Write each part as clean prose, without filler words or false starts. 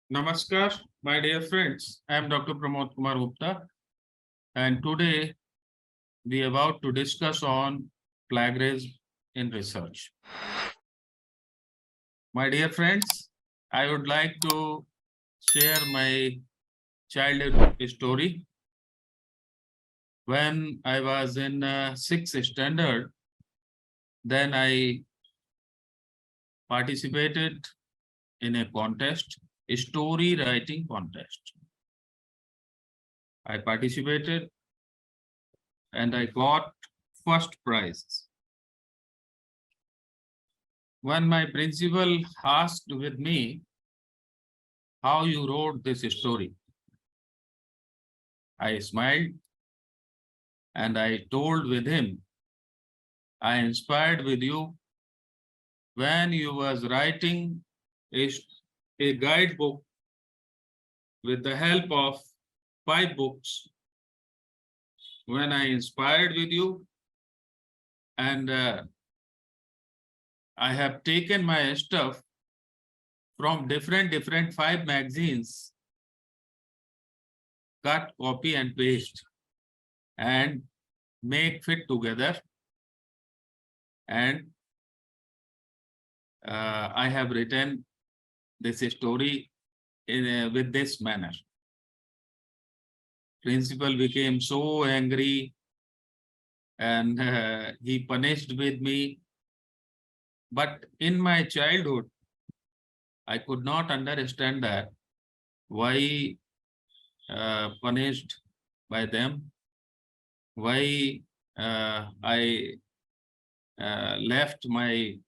Namaskar, my dear friends. I am Dr. Pramod Kumar Gupta, and today we are about to discuss on plagiarism in research. My dear friends, I would like to share my childhood story. When I was in sixth standard, then I participated in a contest, a story writing contest. I participated and I got first prize. When my principal asked with me how you wrote this story, I smiled and I told with him, I inspired with you when you was writing a, a guidebook with the help of 5 books. When I inspired with you, and I have taken my stuff from different 5 magazines, cut, copy and paste and make fit together, and I have written this story with this manner. Principal became so angry and he punished with me. But in my childhood, I could not understand that why punished by them, why I left my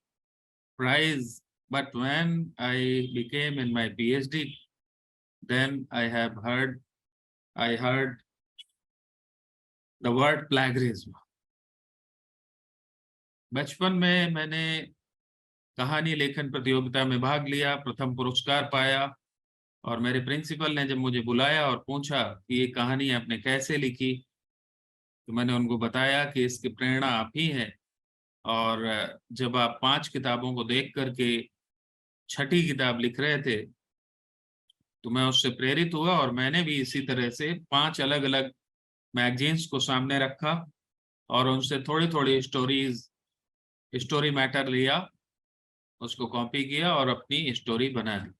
prize. But when I became in my PhD, then I heard the word plagiarism. बचपन में मैंने कहानी लेखन प्रतियोगिता में भाग लिया, प्रथम पुरस्कार पाया, और मेरे प्रिंसिपल ने जब मुझे बुलाया और पूछा कि ये कहानी आपने कैसे लिखी, तो मैंने उनको बताया कि इसकी प्रेरणा आप ही हैं, और जब आप 5 किताबों को देख करके 6ठी किताब लिख रहे थे, तो मैं उससे प्रेरित हुआ और मैंने भी इसी तरह से 5 अलग-अलग मैगजीन्स को सामने रखा और उनसे थोड़ी-थोड़ी स्टोरी मैटर लिया, उसको कॉपी किया और अपनी स्टोरी बना दी।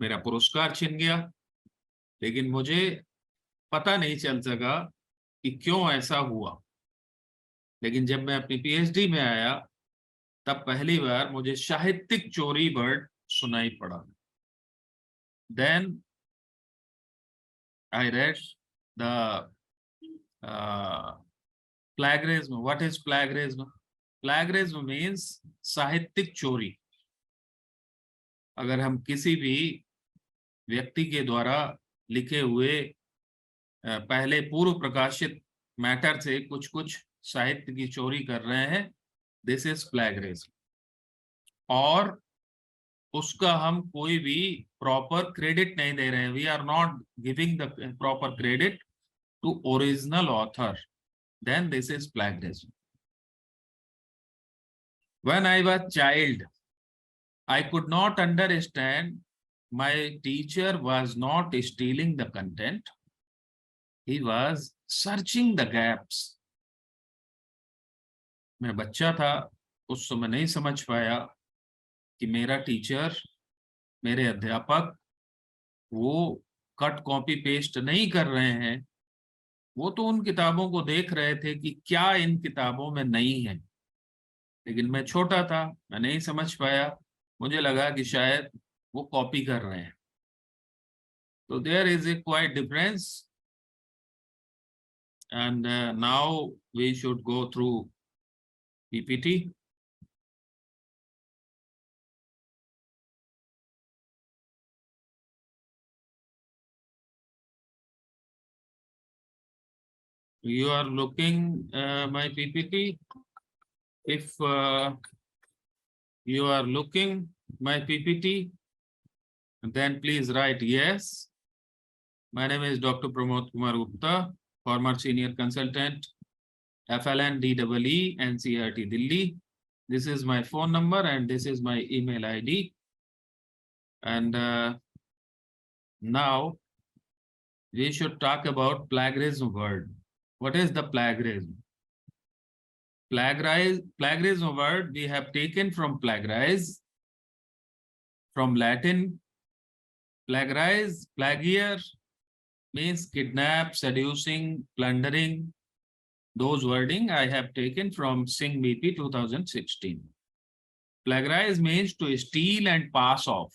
मेरा पुरस्कार छिन गया, लेकिन मुझे पता नहीं चल सका कि क्यों ऐसा हुआ। लेकिन जब मैं अपनी पीएचडी में आया, तब पहली बार मुझे साहित्यिक चोरी वर्ड सुनाई पड़ा। Then I read the plagiarism. What is plagiarism? Plagiarism means साहित्यिक चोरी। अगर हम किसी भी व्यक्ति के द्वारा लिखे हुए पहले पूर्व प्रकाशित मैटर से कुछ साहित्य की चोरी कर रहे हैं, दिस इज प्लैगियरिज्म। और उसका हम कोई भी प्रॉपर क्रेडिट नहीं दे रहे हैं। We are not giving the proper credit to original author, then this is plagiarism. When I was child, I could not understand my teacher was not stealing the content. He was searching the gaps. मैं बच्चा था, उस समय नहीं समझ पाया कि मेरा टीचर, मेरे अध्यापक, वो कट कॉपी पेस्ट नहीं कर रहे हैं। वो तो उन किताबों को देख रहे थे कि क्या इन किताबों में नहीं है, लेकिन मैं छोटा था, मैं नहीं समझ पाया। मुझे लगा कि शायद वो कॉपी कर रहे हैं। So there is a quite difference, and now we should go through PPT. You are looking my PPT. If you are looking my PPT, then please write yes. My name is Dr. Pramod Kumar Gupta, former senior consultant, FLN DEE NCERT Delhi. This is my phone number and this is my email ID. And now we should talk about plagiarism word. What is the plagiarism? Plagiarism word we have taken from plagiarize, from Latin. Plagiar means kidnap, seducing, plundering. Those wording I have taken from Singh BP 2016. Plagiarize means to steal and pass off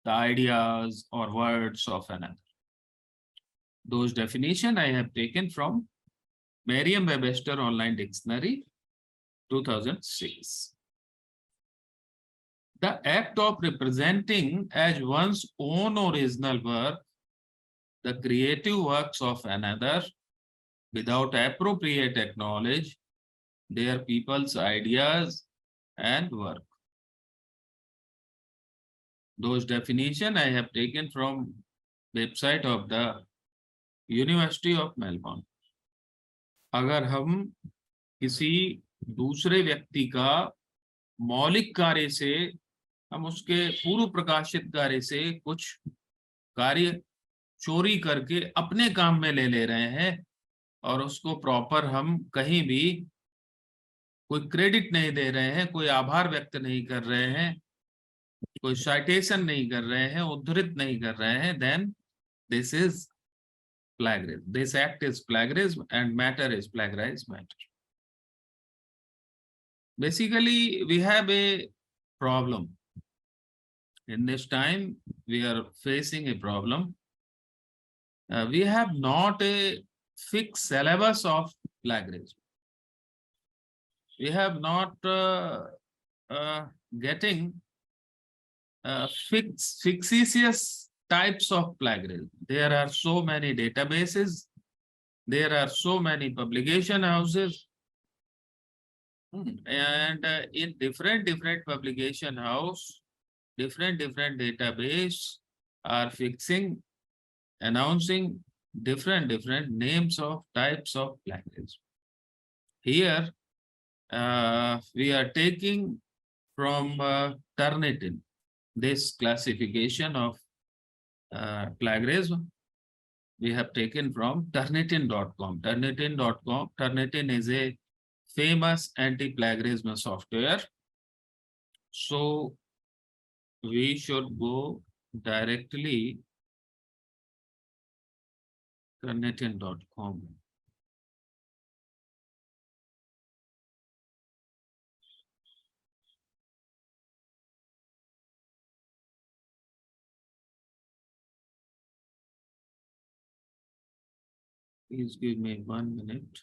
the ideas or words of another. Those definition I have taken from Merriam-Webster Online Dictionary 2006. The act of representing as one's own original work the creative works of another without appropriate acknowledge their people's ideas and work. Those definition I have taken from website of the University of Melbourne. अगर हम किसी दूसरे व्यक्ति का मौलिक कार्य से हम उसके पूर्व प्रकाशित कार्य से कुछ कार्य चोरी करके अपने काम में ले रहे हैं और उसको प्रॉपर हम कहीं भी कोई क्रेडिट नहीं दे रहे हैं, कोई आभार व्यक्त नहीं कर रहे हैं, कोई साइटेशन नहीं कर रहे हैं, उद्धृत नहीं कर रहे हैं, then this is plagiarism. This act is plagiarism and matter is plagiarized matter. Basically, we have a problem. In this time, we are facing a problem. We have not a fixed syllabus of plagiarism. We have not getting fictitious types of plagiarism. There are so many databases. There are so many publication houses. And in different publication house, different database are announcing different names of types of plagiarism. Here, we are taking from Turnitin this classification of plagiarism. We have taken from Turnitin.com. Turnitin is a famous anti-plagiarism software. So we should go directly Turnitin.com. Please give me 1 minute.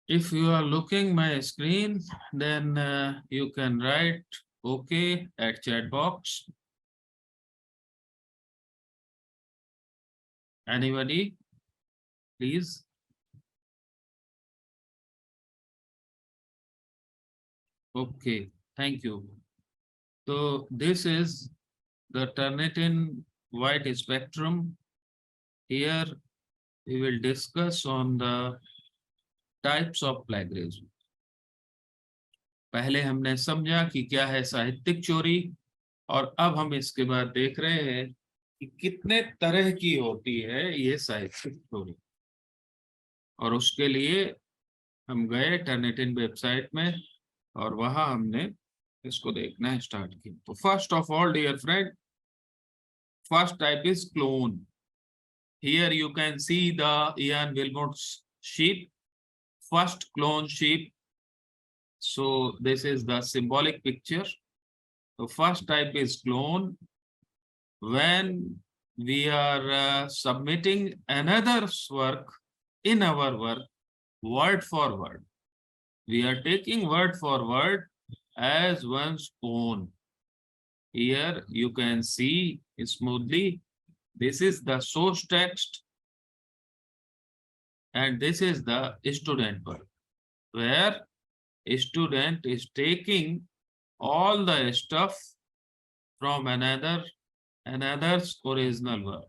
If you are looking my screen, then you can write OK at chat box. Anybody, please? Okay, thank you. So this is the Turnitin white spectrum. Here we will discuss on the types of plagiarism. पहले हमने समझा कि क्या है साहित्यिक चोरी और अब हम इसके बाद देख रहे हैं कि कितने तरह की होती है ये साहित्यिक चोरी। और उसके लिए हम गए टर्निटिन वेबसाइट में और वहां हमने इसको देखना स्टार्ट किया। तो first of all dear friend, first type is clone. Here you can see the Ian Wilmut's sheep, first clone sheep. So this is the symbolic picture. The first type is clone. When we are submitting another's work in our work, word for word, we are taking word for word as one's own. Here you can see smoothly, this is the source text and this is the student work, where a student is taking all the stuff from another's original work,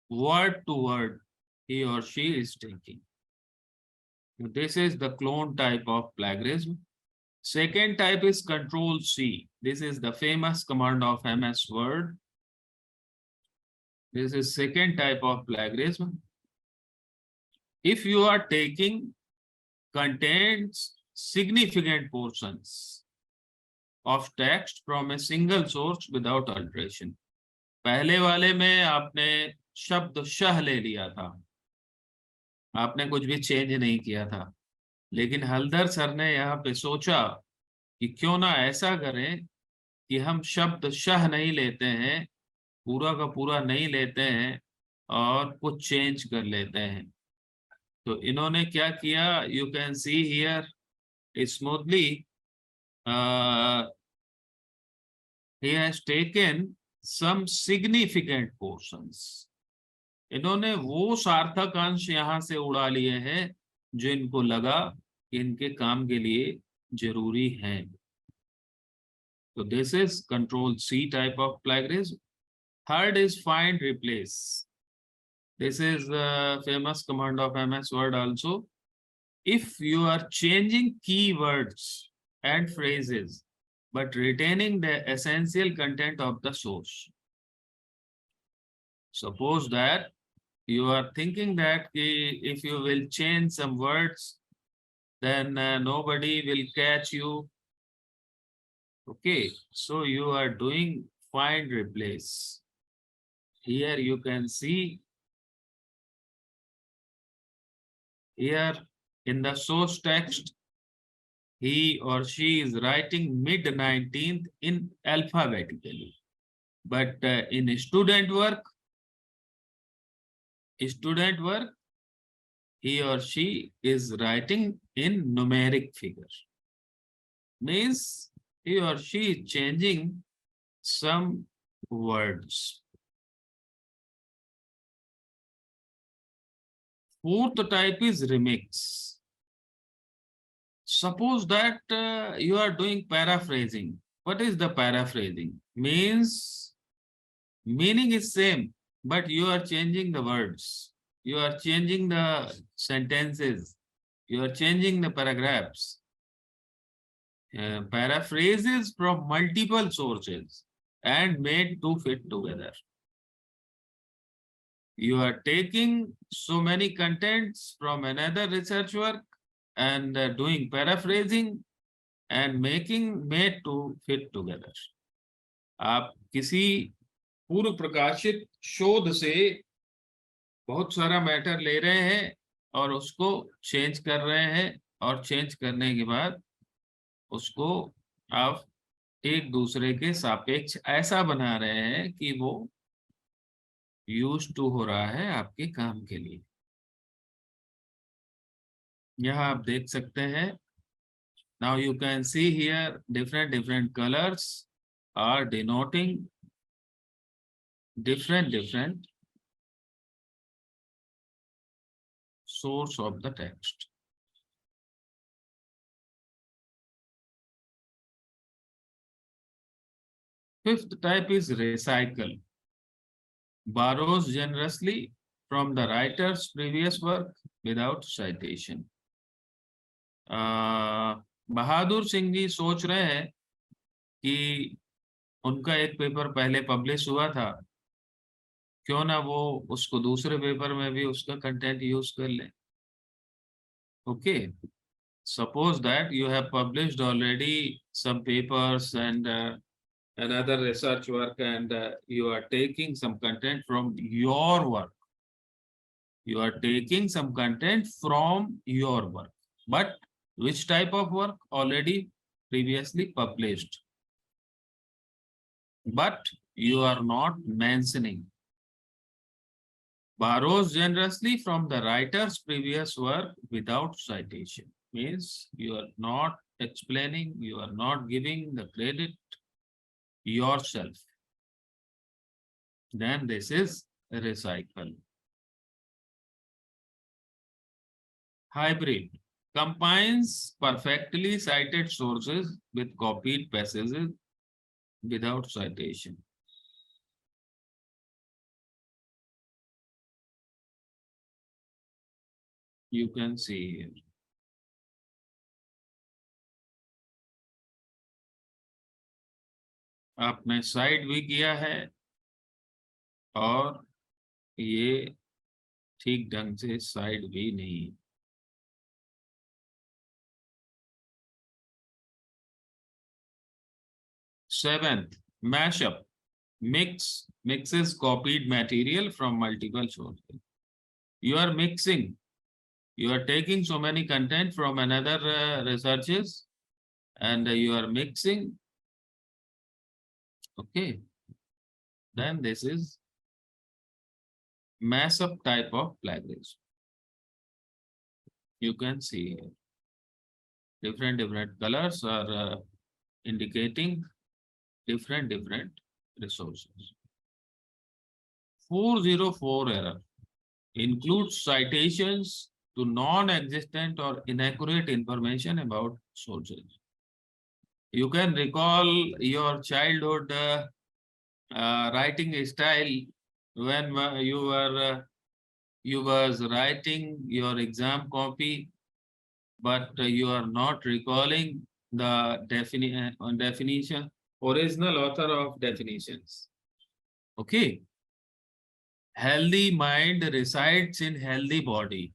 word to word, he or she is taking. This is the clone type of plagiarism. Second type is Control C. This is the famous command of MS Word. This is second type of plagiarism. If you are taking contains significant portions of text from a single source without alteration. पहले वाले में आपने शब्द शह ले लिया था, आपने कुछ भी चेंज नहीं किया था, लेकिन हलदर सर ने यहाँ पे सोचा कि क्यों ना ऐसा करें कि हम शब्द शह नहीं लेते हैं, पूरा का पूरा नहीं लेते हैं और कुछ चेंज कर लेते हैं। तो इन्होंने क्या किया, you can see here smoothly he has taken some significant portions. इन्होंने वो सार्थक अंश यहाँ से उड़ा लिए हैं जो इनको लगा कि इनके काम के लिए जरूरी हैं। So this is Control C type of plagiarism. Third is find replace. This is the famous command of MS Word also. If you are changing keywords and phrases but retaining the essential content of the source. Suppose that you are thinking that if you will change some words, then nobody will catch you. Okay, so you are doing find replace. Here you can see, here in the source text, he or she is writing mid-19th in alphabetically. But in student work, he or she is writing in numeric figure. Means he or she is changing some words. Fourth type is remix. Suppose that you are doing paraphrasing. What is the paraphrasing? Means meaning is same, but you are changing the words. You are changing the sentences. You are changing the paragraphs. Paraphrases from multiple sources and made to fit together. You are taking so many contents from another research work and doing paraphrasing and making made to fit together. आप किसी पूर्व प्रकाशित शोध से बहुत सारा matter ले रहे हैं और उसको चेंज कर रहे हैं और चेंज करने के बाद उसको आप एक दूसरे के सापेक्ष ऐसा बना रहे हैं कि वो यूज टू हो रहा है आपके काम के लिए। यहाँ आप देख सकते हैं, now you can see here different colors are denoting different source of the text. Fifth type is recycle. Borrows generously from the writer's previous work without citation. Bahadur Singh ji सोच रहे हैं कि उनका एक पेपर पहले पब्लिश हुआ था, क्यों ना वो उसको दूसरे पेपर में भी उसका कंटेंट यूज कर ले। Okay, suppose that you have published already some papers and another research work and you are taking some content from your work. You are taking some content from your work, but which type of work? Already previously published, but you are not mentioning. Borrows generously from the writer's previous work without citation. Means you are not explaining, you are not giving the credit, yourself. Then this is recycle. Hybrid combines perfectly cited sources with copied passages without citation. You can see here. आपने side भी किया है और ये ठीक ढंग से side भी नहीं. Seventh, mashup. Mixes copied material from multiple sources. You are mixing. You are taking so many content from another researches and you are mixing. Okay. Then this is mass up type of plagiarism. You can see here. Different colors are indicating different resources. 404 error includes citations to non-existent or inaccurate information about sources. You can recall your childhood writing style when you was writing your exam copy, but you are not recalling the definition, original author of definitions. Okay. Healthy mind resides in healthy body.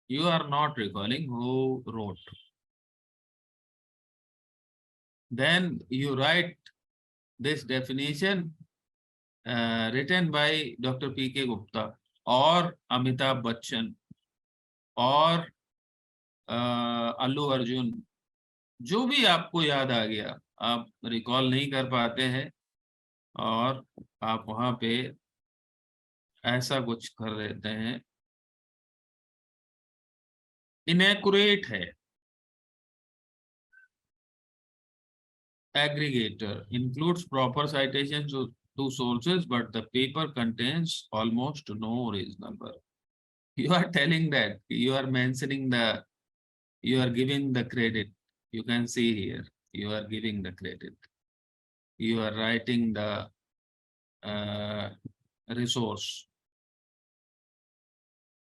You are not recalling who wrote. Then you write this definition written by Dr. P.K. Gupta or Amitabh Bachchan or Allu Arjun, जो भी आपको याद आ गया, आप recall नहीं कर पाते हैं और आप वहां पे ऐसा कुछ कर देते हैं. इनएक्यूरेट है. Aggregator includes proper citations to sources, but the paper contains almost no original work. You are telling that you are mentioning you are giving the credit. You can see here, you are giving the credit. You are writing the resource.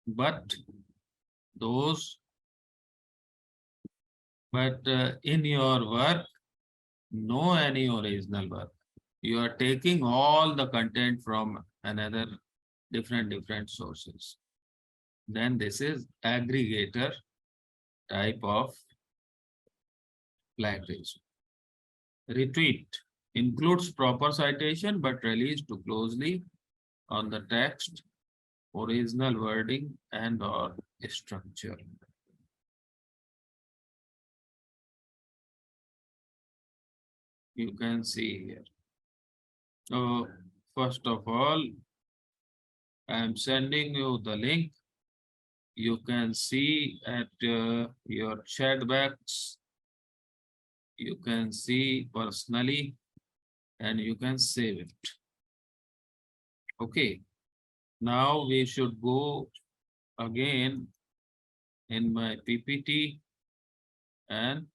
But in your work, no any original work. You are taking all the content from another different sources. Then this is aggregator type of plagiarism. Retweet includes proper citation but relies too closely on the text, original wording and or structure. You can see here. So first of all, I am sending you the link. You can see at your chat box. You can see personally and you can save it. Okay. Now we should go again in my PPT and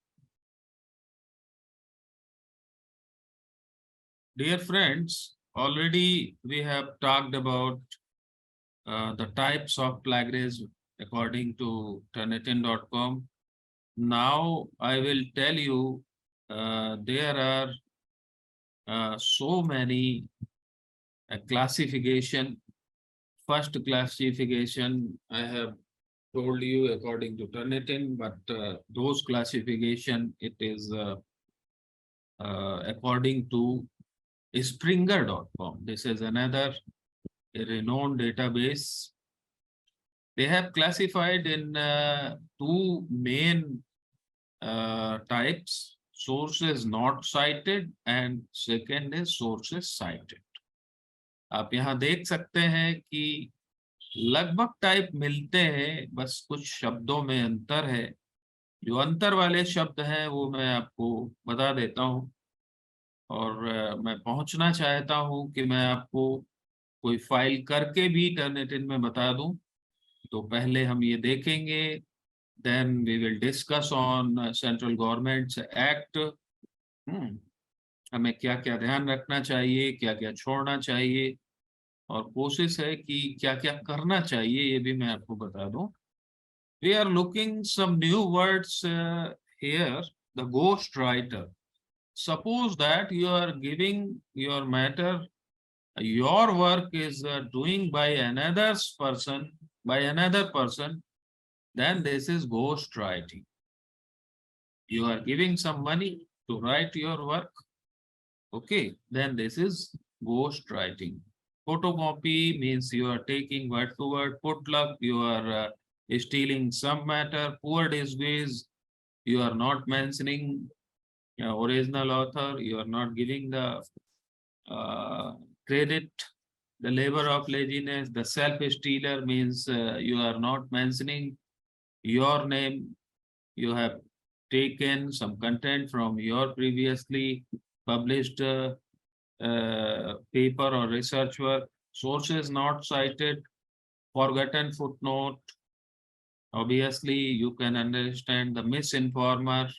dear friends, already we have talked about the types of plagiarism according to Turnitin.com. Now I will tell you there are so many classification. First classification I have told you according to Turnitin, but those classification it is according to Springer.com. This is another renowned database. They have classified in two main types: sources not cited and second is sources cited. आप यहाँ देख सकते हैं कि लगभग type मिलते हैं, बस कुछ शब्दों में अंतर है. जो अंतर वाले शब्द हैं वो मैं आपको बता देता हूँ. और मैं पहुंचना चाहता हूं कि मैं आपको कोई फाइल करके भी टर्निटिन में बता दूं। तो पहले हम ये देखेंगे, then we will discuss on central governments act. हमें क्या क्या ध्यान रखना चाहिए, क्या क्या छोड़ना चाहिए, और कोशिश है कि क्या क्या करना चाहिए ये भी मैं आपको बता दूं। We are looking some new words here. The ghost writer, suppose that you are giving your matter, your work is doing by another person, then this is ghost writing. You are giving some money to write your work, okay, then this is ghost writing. Photocopy means you are taking word to word. Potluck, you are stealing some matter. Poor disguise, you are not mentioning original author, you are not giving the uh, credit, the labor of laziness. The self-stealer means you are not mentioning your name. You have taken some content from your previously published paper or research work. Sources not cited, forgotten footnote. Obviously, you can understand the misinformer.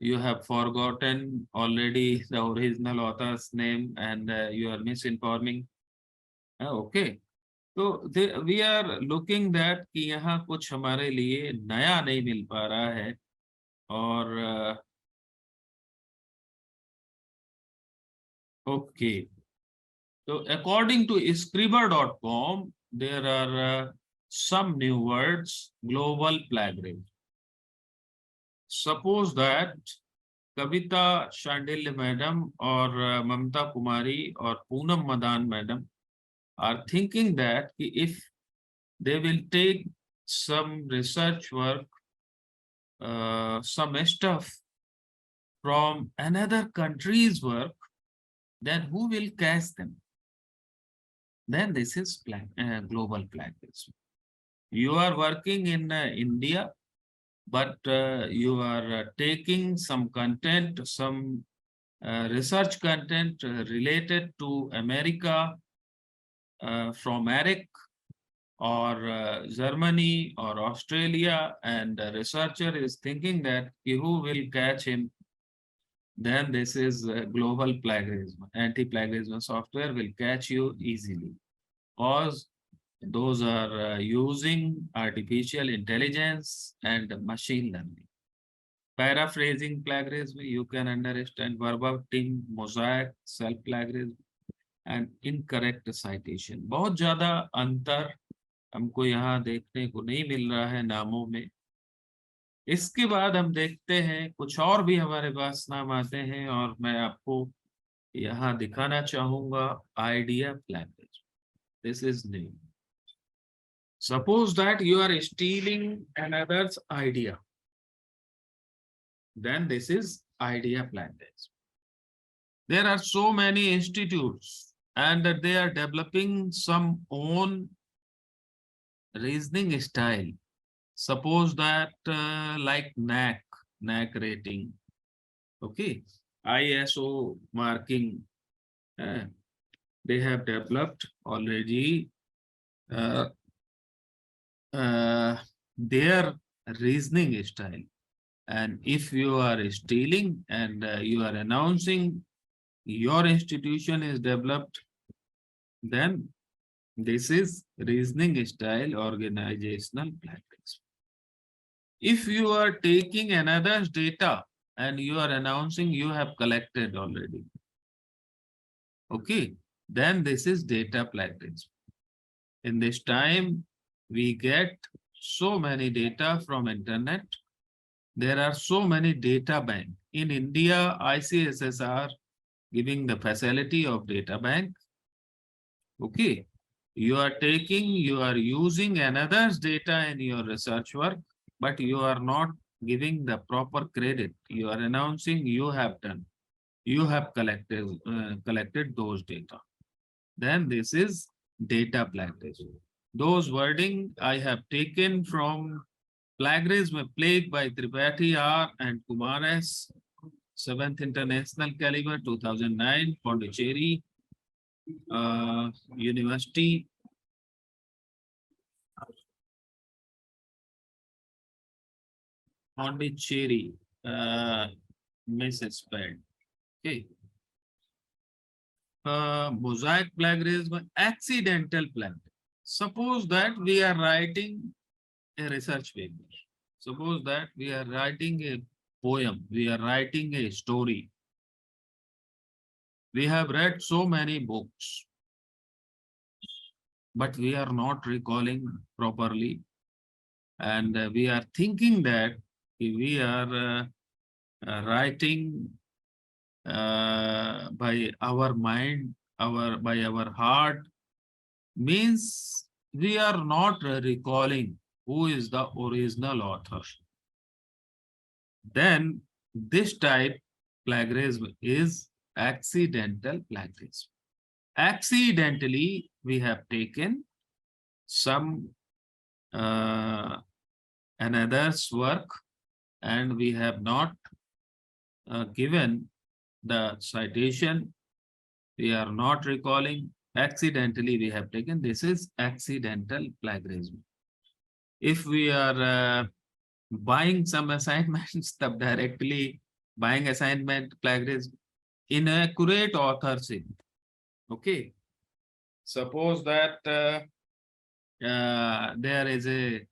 You have forgotten already the original author's name and you are misinforming. Okay. तो we are looking that कि यहाँ कुछ हमारे लिए नया नहीं मिल पा रहा है। और ओके, तो according to scriber.com there are some new words, global plagiarism. Suppose that Kavita Shandilya madam और ममता कुमारी और Poonam Madan madam are thinking that if they will take some research work, some stuff from another country's work, then who will catch them? Then this is global plagiarism. You are working in India, but you are taking some content, some research content related to America, from Eric or Germany or Australia, and the researcher is thinking that who will catch him, then this is global plagiarism. Anti-plagiarism software will catch you easily because those are using artificial intelligence and machine learning. Paraphrasing plagiarism, you can understand verbatim, mosaic, self-plagiarism, and incorrect citation. बहुत ज़्यादा अंतर हमको यहाँ देखने को नहीं मिल रहा है नामों में। इसके बाद हम देखते हैं कुछ और भी हमारे पास नाम आते हैं, और मैं आपको यहाँ दिखाना चाहूंगा idea plagiarism. This is new. Suppose that you are stealing another's idea, then this is idea plagiarism. There are so many institutes and they are developing some own reasoning style. Suppose that like NAC rating, okay, ISO marking, they have developed already their reasoning style. And if you are stealing and you are announcing your institution is developed, then this is reasoning style organizational practice. If you are taking another's data and you are announcing you have collected already, okay, then this is data practice. In this time, we get so many data from internet. There are so many data bank. In India, ICSSR giving the facility of data bank. Okay, you are using another's data in your research work, but you are not giving the proper credit. You are announcing you have done, you have collected those data. Then this is data plagiarism. Those wording I have taken from Plagiarism, Plague by Tripathi R and Kumar S. 7th International Caliber 2009, Pondicherry University. Pondicherry, misspelled. Okay. Mosaic plagiarism, accidental plagiarism. Suppose that we are writing a research paper. Suppose that we are writing a poem. We are writing a story. We have read so many books, but we are not recalling properly. And we are thinking that we are writing by our mind, by our heart, means we are not recalling who is the original author. Then this type plagiarism is accidental plagiarism. Accidentally, we have taken some another's work and we have not given the citation. We are not recalling. Accidentally, we have taken. This is accidental plagiarism. If we are buying some assignments, तब directly buying assignment plagiarism. Inaccurate authorship. Okay. Suppose that there is a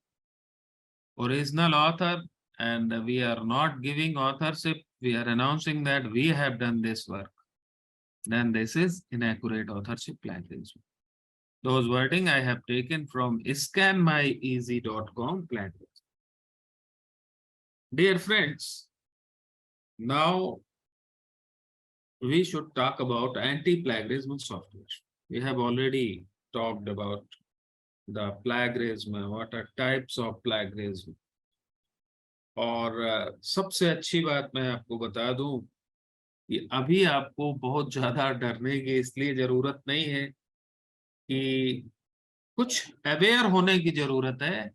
original author and we are not giving authorship. We are announcing that we have done this work. Then this is inaccurate authorship plagiarism. Those wording I have taken from scanmyeasy.com plagiarism. Dear friends, now we should talk about anti-plagiarism software. We have already talked about the plagiarism, what are types of plagiarism. और सबसे अच्छी बात मैं आपको बता दूं कि अभी आपको बहुत ज्यादा डरने की इसलिए जरूरत नहीं है कि कुछ अवेयर होने की जरूरत है।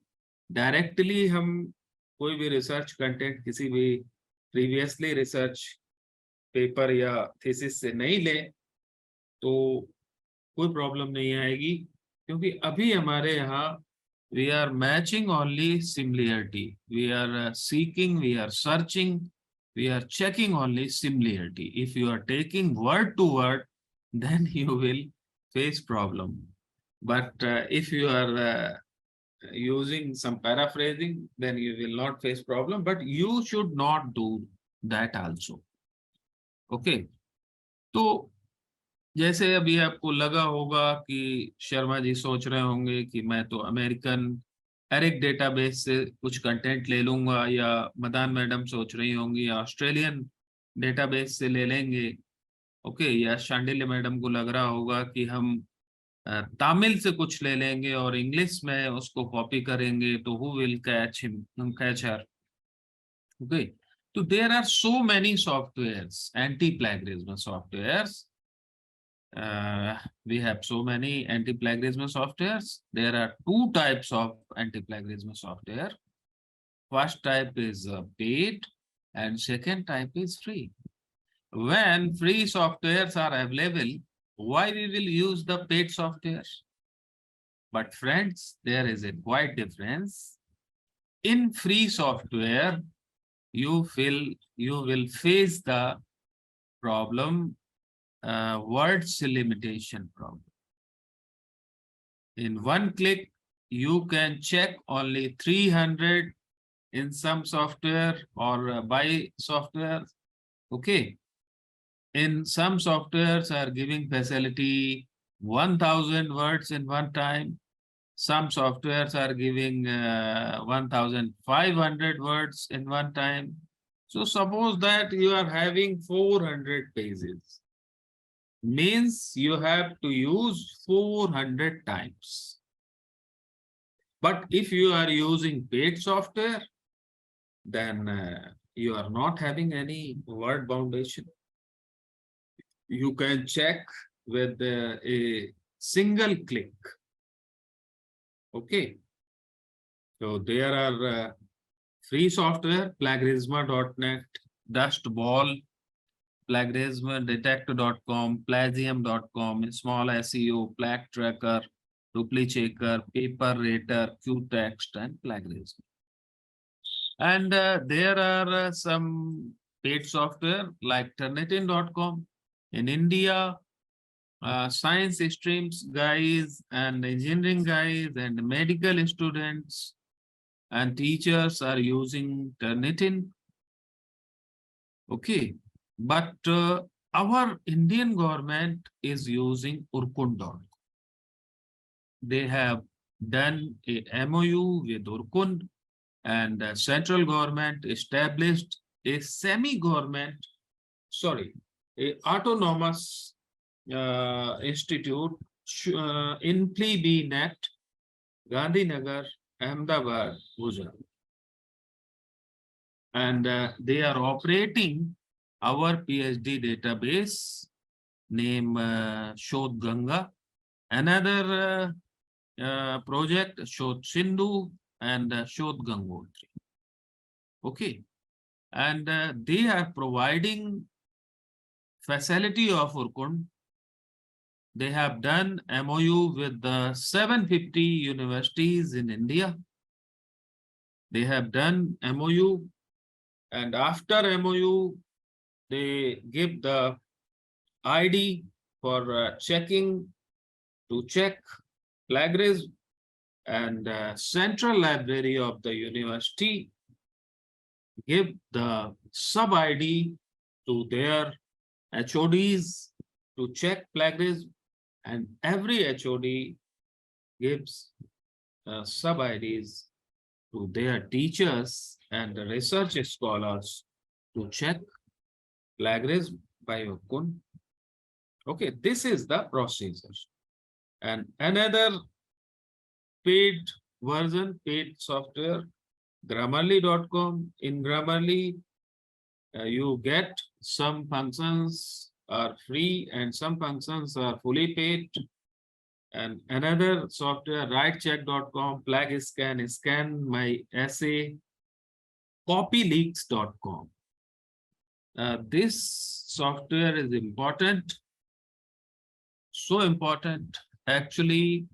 डायरेक्टली हम कोई भी रिसर्च कंटेंट किसी भी प्रीवियसली रिसर्च पेपर या थीसिस से नहीं ले तो कोई प्रॉब्लम नहीं आएगी, क्योंकि अभी हमारे यहाँ we are matching only similarity. We are seeking, we are searching, we are checking only similarity. If you are taking word to word, then you will face problem. But if you are using some paraphrasing, then you will not face problem, but you should not do that also. Okay. तो जैसे अभी आपको लगा होगा कि शर्मा जी सोच रहे होंगे कि मैं तो अमेरिकन एरिक डेटाबेस से कुछ कंटेंट ले लूंगा, या मदान मैडम सोच रही होंगी ऑस्ट्रेलियन डेटाबेस से ले लेंगे। ओके, या शांडिल्य मैडम को लग रहा होगा कि हम तमिल से कुछ ले लेंगे और इंग्लिश में उसको कॉपी करेंगे तो who will catch him, catch her. Okay, तो there are so many softwares, anti plagiarism softwares. We have so many anti-plagiarism softwares. There are two types of anti-plagiarism software. First type is paid and second type is free. When free softwares are available, why we will use the paid software? But friends, there is a quite difference. In free software, you will face the problem, words limitation problem. In one click, you can check only 300 in some software or buy software. Okay. In some softwares are giving facility 1000 words in one time. Some softwares are giving 1500 words in one time. So suppose that you are having 400 pages. Means you have to use 400 times. But if you are using paid software, then you are not having any word foundation. You can check with a single click. Okay. So there are free software, plagiarism.net, Dustball, plagiarismdetect.com, plagium.com, small SEO, Plag Tracker, Duplicator, Paper Rater, Qtext, and Plagiarism. And there are some paid software like Turnitin.com. In India, science streams guys and engineering guys and medical students and teachers are using Turnitin. Okay, but our Indian government is using Urkund.com. They have done a MOU with Urkund, and central government established a semi-government, sorry, a autonomous institute in PLBNet, Gandhinagar, Ahmedabad, Gujarat. And they are operating our PhD database named Shodh Ganga, another project Shodh Sindhu, and Shodh Gangotri. Okay, and they are providing facility of Urkund. They have done MOU with the 750 universities in India. They have done MOU, and after MOU, they give the ID for checking to check plagiarism, and Central Library of the university give the sub ID to their HODs to check plagiarism, and every HOD gives sub IDs to their teachers and research scholars to check plagiarism by Urkund. Okay, this is the procedure. And another paid version, paid software, Grammarly.com. In Grammarly, you get some functions are free and some functions are fully paid. And another software, writecheck.com, Plagscan, Scan My Essay, copyleaks.com. This software is important, so important. Actually,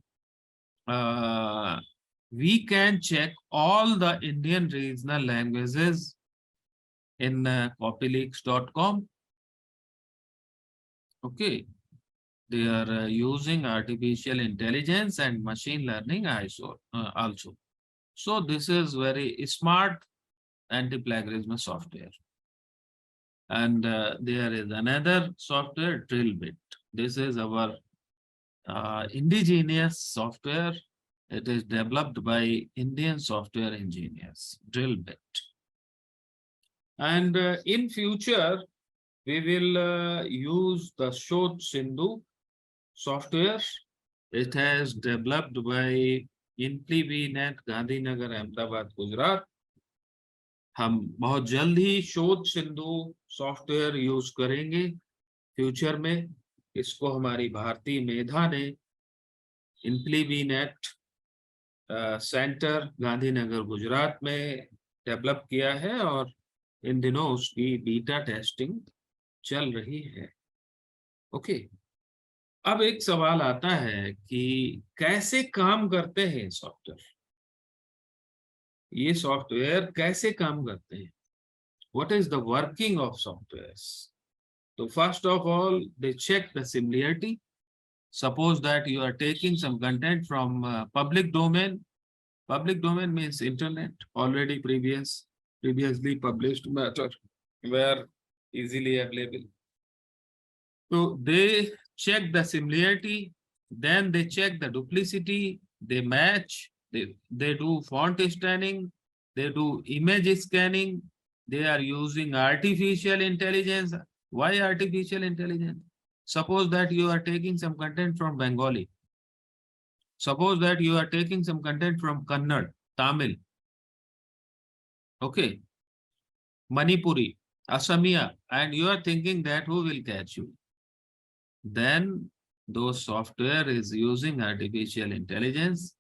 we can check all the Indian regional languages in copyleaks.com. Okay, they are using artificial intelligence and machine learning also. So this is very smart anti-plagiarism software. And there is another software, Drillbit. This is our indigenous software. It is developed by Indian software engineers, Drillbit. And in future, we will use the Shodh Sindhu software. It has developed by InflyBNet, Gandhinagar, Ahmedabad, Gujarat. हम बहुत जल्द ही शोध Sindhu software use करेंगे future में। इसको हमारी भारतीय मेधा ने InflyBNet सेंटर गांधीनगर गुजरात में डेवलप किया है और इन दिनों उसकी बीटा टेस्टिंग चल रही है। ओके, अब एक सवाल आता है कि कैसे काम करते हैं सॉफ्टवेयर, ये सॉफ्टवेयर कैसे काम करते हैं, what is the working of softwares? So first of all, they check the similarity. Suppose that you are taking some content from public domain. Public domain means internet, already previously published matter were easily available. So they check the similarity, then they check the duplicity, they match, they do font scanning, they do image scanning, they are using artificial intelligence. Why artificial intelligence? Suppose that you are taking some content from Bengali. Suppose that you are taking some content from Kannada, Tamil. Okay. Manipuri, Assamia, and you are thinking that who will catch you? Then those software is using artificial intelligence.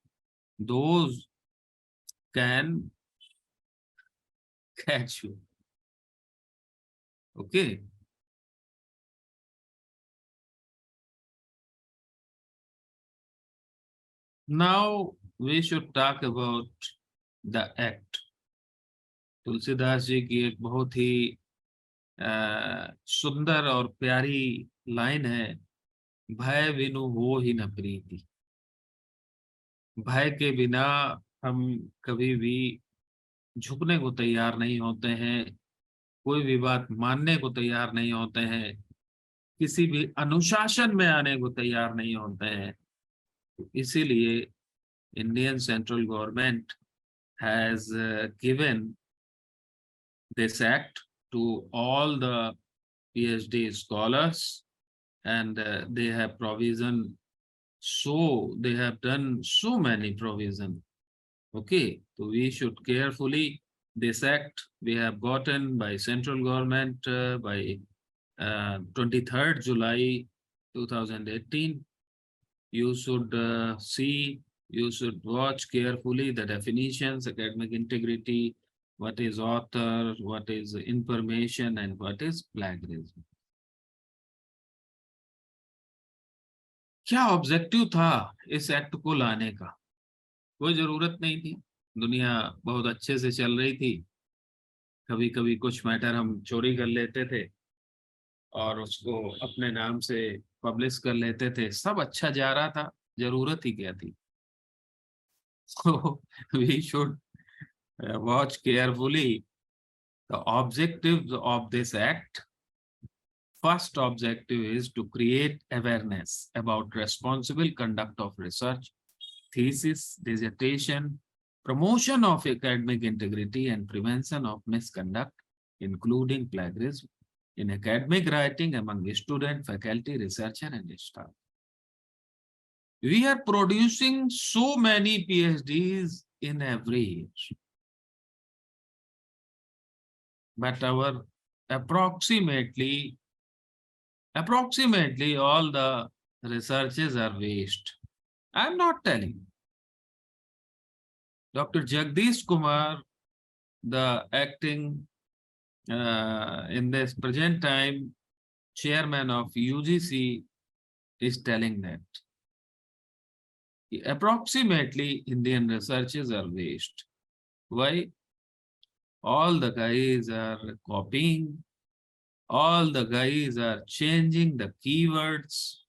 Those can catch you. Okay. Now we should talk about the act. Tulsidas ji की एक बहुत ही सुंदर और प्यारी line है, भय बिनु हो ही न प्रीति। भय के बिना हम कभी भी झुकने को तैयार नहीं होते हैं, कोई भी बात मानने को तैयार नहीं होते हैं, किसी भी अनुशासन में आने को तैयार नहीं होते हैं। इसीलिए Indian central government has given this act to all the PhD scholars, and they have provision. So they have done so many provision. Okay, so we should carefully this act we have gotten by central government by 23rd July 2018. You should see, you should watch carefully the definitions, academic integrity, what is author, what is information, and what is plagiarism. क्या objective था इस act को लाने का? कोई जरूरत नहीं थी, दुनिया बहुत अच्छे से चल रही थी। कभी कभी कुछ मैटर हम चोरी कर लेते थे और उसको अपने नाम से पब्लिश कर लेते थे, सब अच्छा जा रहा था, जरूरत ही क्या थी? So we should watch carefully the objectives of this act. First objective is to create awareness about responsible conduct of research, thesis, dissertation, promotion of academic integrity, and prevention of misconduct, including plagiarism, in academic writing among student, faculty, researcher, and staff. We are producing so many PhDs in every year, but our approximately all the researches are waste. I'm not telling. Dr. Jagdish Kumar, the acting in this present time chairman of UGC, is telling that approximately Indian researches are waste. Why? All the guys are copying, all the guys are changing the keywords,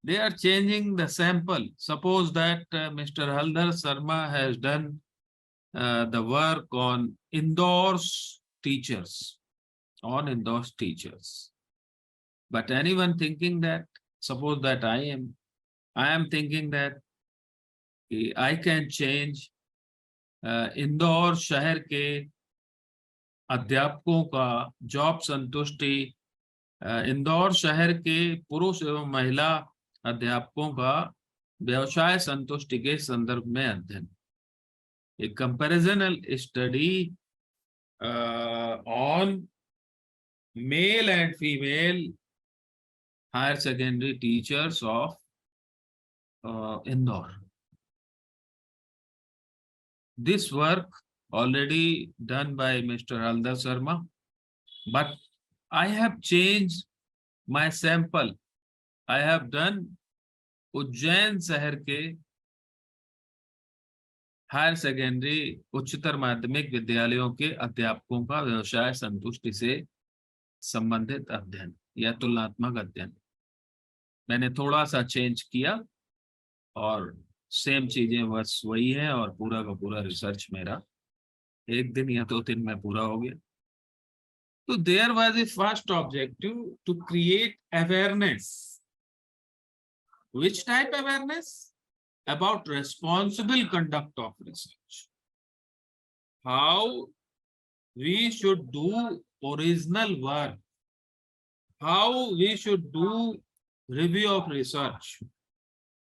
they are changing the sample. Suppose that Mr. Haldar Sharma has done the work on indoors teachers, But anyone thinking that, suppose that I am thinking that I can change Indore शहर के अध्यापकों का job संतुष्टि, इंदौर शहर के पुरुष एवं महिला अध्यापकों का व्यवसाय संतुष्टि के संदर्भ में अध्ययन, a comparisonal study on male and female higher secondary teachers of Indore. This work already done by Mr. Haldar Sharma, but I have changed my sample. I have done Ujjain शहर के हायर सेकेंडरी उच्चतर माध्यमिक विद्यालयों के अध्यापकों का व्यवसाय संतुष्टि से संबंधित अध्ययन या तुलनात्मक अध्ययन मैंने थोड़ा सा चेंज किया और सेम चीजें बस वही है और पूरा का पूरा रिसर्च मेरा एक दिन या 2 दिन में पूरा हो गया. So there was a first objective to create awareness. Which type awareness? About responsible conduct of research. How we should do original work. How we should do review of research.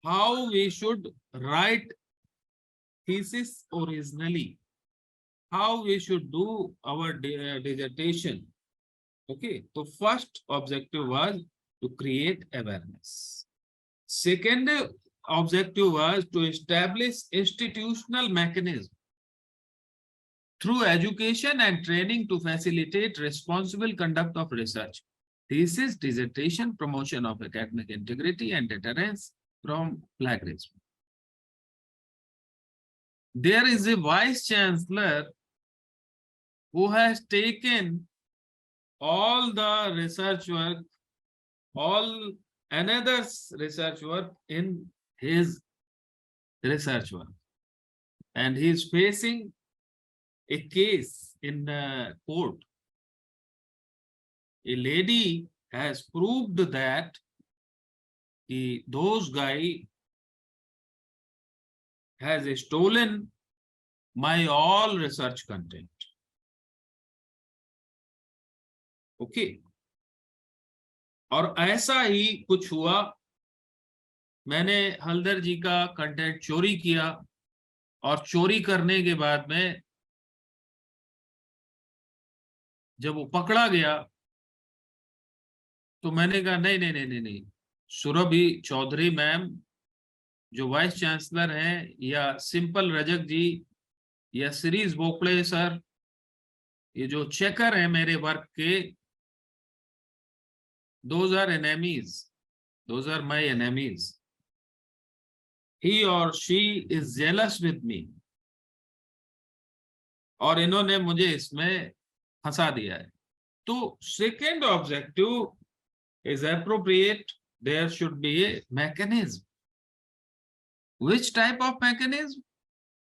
How we should write thesis originally. How we should do our dissertation. Okay, so first objective was to create awareness. Second objective was to establish institutional mechanism through education and training to facilitate responsible conduct of research, thesis, dissertation, promotion of academic integrity, and deterrence from plagiarism. there is a vice chancellor who has taken all the research work, all another research work in his research work, and he is facing a case in court. A lady has proved that those guy has stolen my all research content. Okay और ऐसा ही कुछ हुआ, मैंने हल्दर जी का content चोरी किया और चोरी करने के बाद में जब वो पकड़ा गया तो मैंने कहा नहीं नहीं नहीं नहीं नहीं, सुरभि चौधरी मैम जो वाइस चांसलर हैं, या सिंपल रजक जी, या सीरीज बोपड़े सर, ये जो चेकर है मेरे वर्क के, those are enemies, those are my enemies. He or she is jealous with me, और इन्होंने मुझे इसमें फंसा दिया है. तो second objective is appropriate, there should be a mechanism. Which type of mechanism?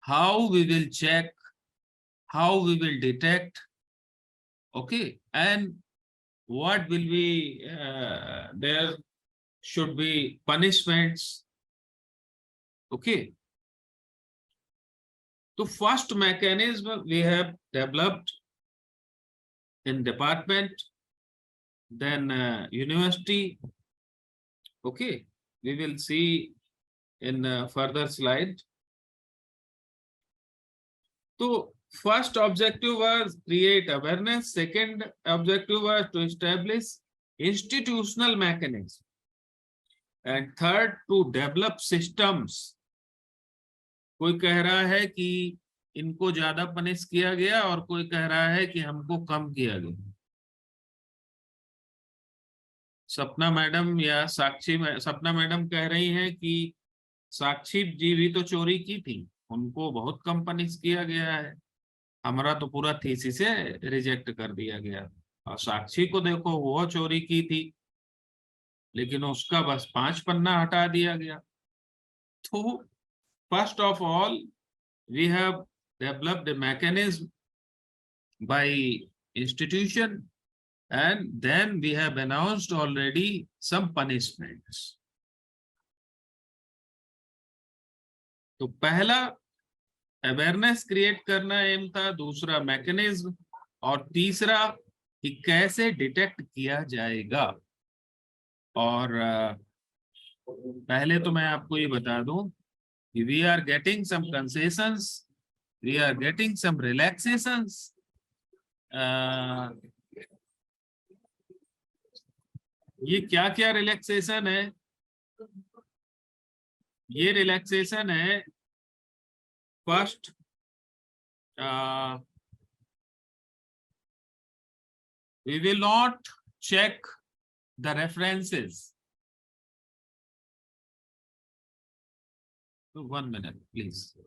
How we will check, how we will detect, okay, and what will be there should be punishments, okay. So first mechanism we have developed in department, then university, okay, we will see in further slide. So first objective was create awareness, second objective was to establish institutional mechanism, and third to develop systems. कोई कह रहा है कि इनको ज्यादा punish किया गया और कोई कह रहा है कि हमको कम किया गया. सपना मैडम या साक्षी, सपना मैडम कह रही हैं कि साक्षी जी भी तो चोरी की थी, उनको बहुत कम पनिश किया गया है, हमारा तो पूरा थीसिस से रिजेक्ट कर दिया गया. और साक्षी को देखो, वो चोरी की थी लेकिन उसका बस 5 पन्ना हटा दिया गया. तो first of all we have developed a mechanism by institution, and then we have announced already some punishments. तो पहला अवेयरनेस क्रिएट करना एम था, दूसरा मैकेनिज्म, और तीसरा कि कैसे डिटेक्ट किया जाएगा. और पहले तो मैं आपको ये बता दूं कि we are getting some concessions, we are getting some relaxations. ये क्या क्या रिलैक्सेशन है? ये रिलैक्सेशन है, first we will not check the references. So 1 minute, please.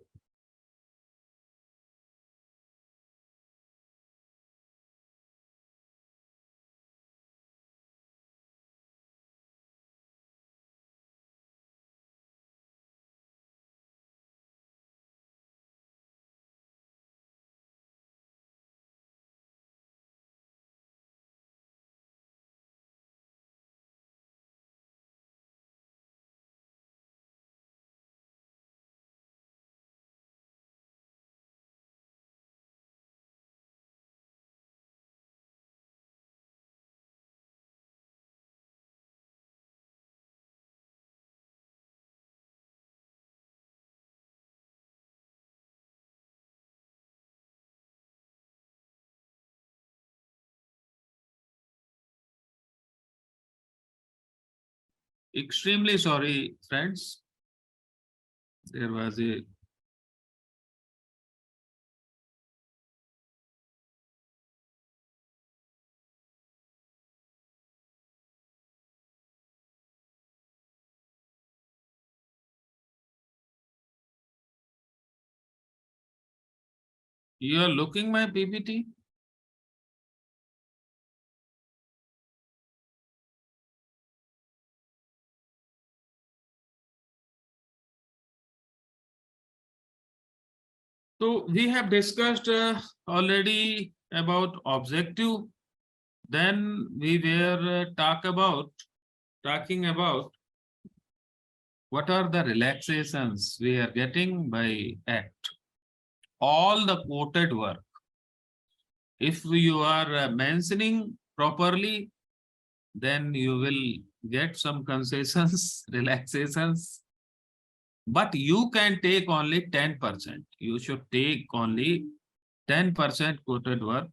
Extremely sorry, friends. There was a You are looking my PPT? So we have discussed already about objective. Then we were talking about what are the relaxations we are getting by act. All the quoted work. If you are mentioning properly, then you will get some concessions, relaxations. But you can take only 10%. You should take only 10% quoted work.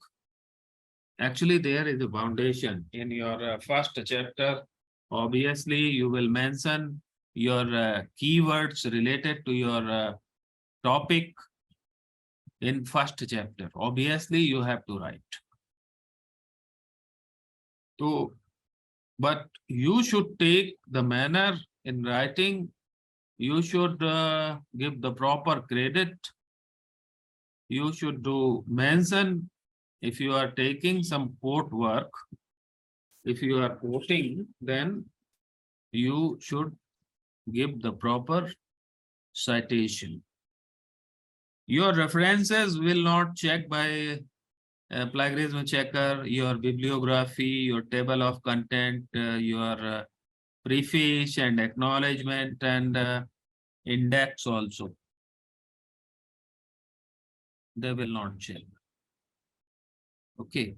Actually, there is a foundation in your first chapter. Obviously, you will mention your keywords related to your topic in first chapter. Obviously, you have to write. So, but you should take the manner in writing. You should give the proper credit. You should do mention if you are taking some quote work. If you are quoting, then you should give the proper citation. Your references will not check by plagiarism checker, your bibliography, your table of content, your preface and acknowledgement and index also. They will not check. Okay.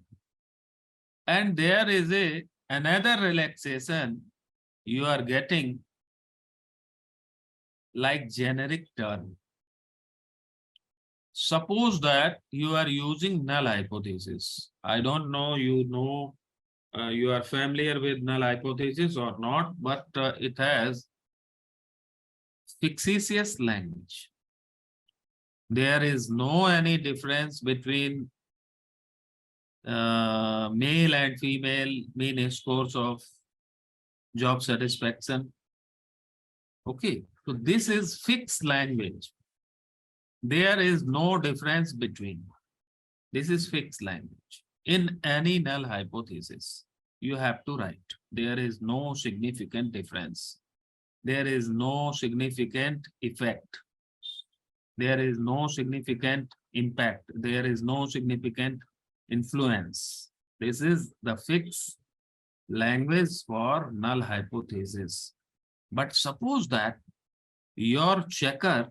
And there is another relaxation you are getting like generic term. Suppose that you are using null hypothesis. I don't know, you are familiar with null hypothesis or not, but it has fictitious language. There is no any difference between male and female mean scores of job satisfaction. Okay, so this is fixed language. There is no difference between. This is fixed language. In any null hypothesis, you have to write. There is no significant difference. There is no significant effect. There is no significant impact. There is no significant influence. This is the fixed language for null hypothesis. But suppose that your checker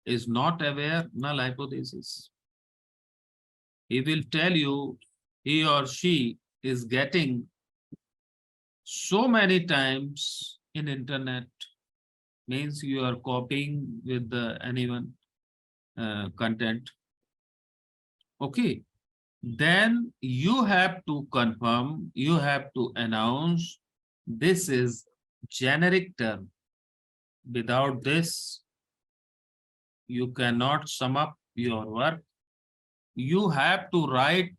is not aware null hypothesis. He will tell you he or she is getting so many times in internet, means you are copying with the anyone content. Okay, then you have to confirm, you have to announce this is generic term. Without this, you cannot sum up your work. You have to write